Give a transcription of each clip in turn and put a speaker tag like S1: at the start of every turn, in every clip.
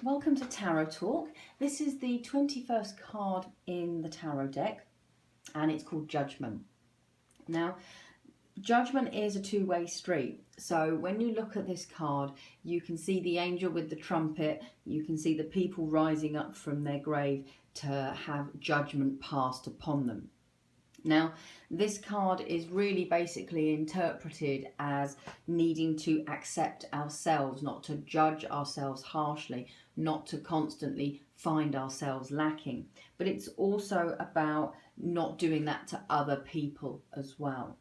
S1: Welcome to Tarot Talk. This is the 21st card in the tarot deck and it's called Judgment. Now, Judgment is a two-way street. So when you look at this card, you can see the angel with the trumpet, you can see the people rising up from their grave to have judgment passed upon them. Now, this card is really basically interpreted as needing to accept ourselves, not to judge ourselves harshly, not to constantly find ourselves lacking. But it's also about not doing that to other people as well.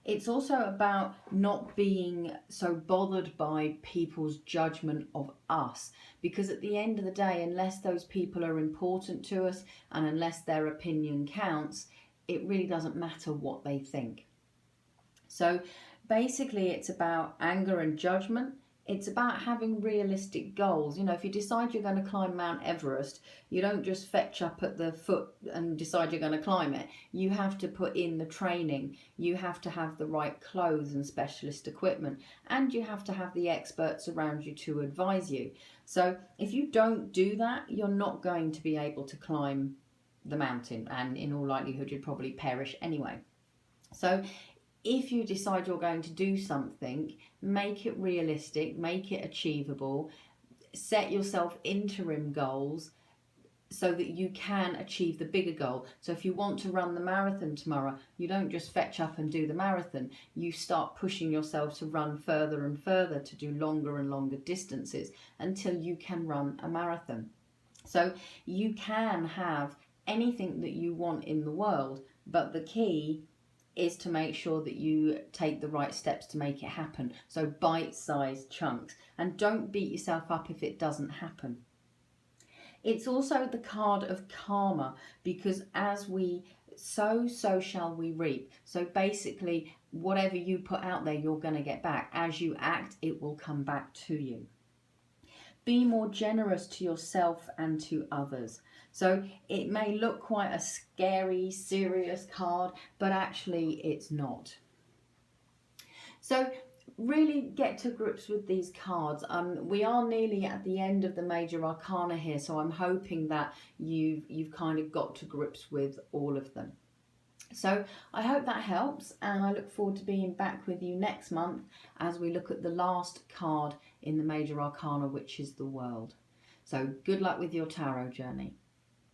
S1: It's also about not being so bothered by people's judgment of us, because at the end of the day, unless those people are important to us and unless their opinion counts, it really doesn't matter what they think. So basically it's about anger and judgment. It's about having realistic goals. You know, if you decide you're going to climb Mount Everest, you don't just fetch up at the foot and decide you're going to climb it. You have to put in the training. You have to have the right clothes and specialist equipment. And you have to have the experts around you to advise you. So if you don't do that, you're not going to be able to climb the mountain. And in all likelihood, you'd probably perish anyway. So if you decide you're going to do something, make it realistic, make it achievable, set yourself interim goals so that you can achieve the bigger goal. So if you want to run the marathon tomorrow, you don't just fetch up and do the marathon. You start pushing yourself to run further and further, to do longer and longer distances until you can run a marathon. So you can have anything that you want in the world, but the key is to make sure that you take the right steps to make it happen. So bite-sized chunks, and don't beat yourself up if it doesn't happen. It's also the card of karma, because as we sow, so shall we reap. So basically, whatever you put out there, you're going to get back. As you act, it will come back to you. Be more generous to yourself and to others. So it may look quite a scary, serious card, but actually it's not. So really get to grips with these cards. We are nearly at the end of the Major Arcana here, so I'm hoping that you've kind of got to grips with all of them. So I hope that helps, and I look forward to being back with you next month as we look at the last card in the Major Arcana, which is the World. So good luck with your tarot journey.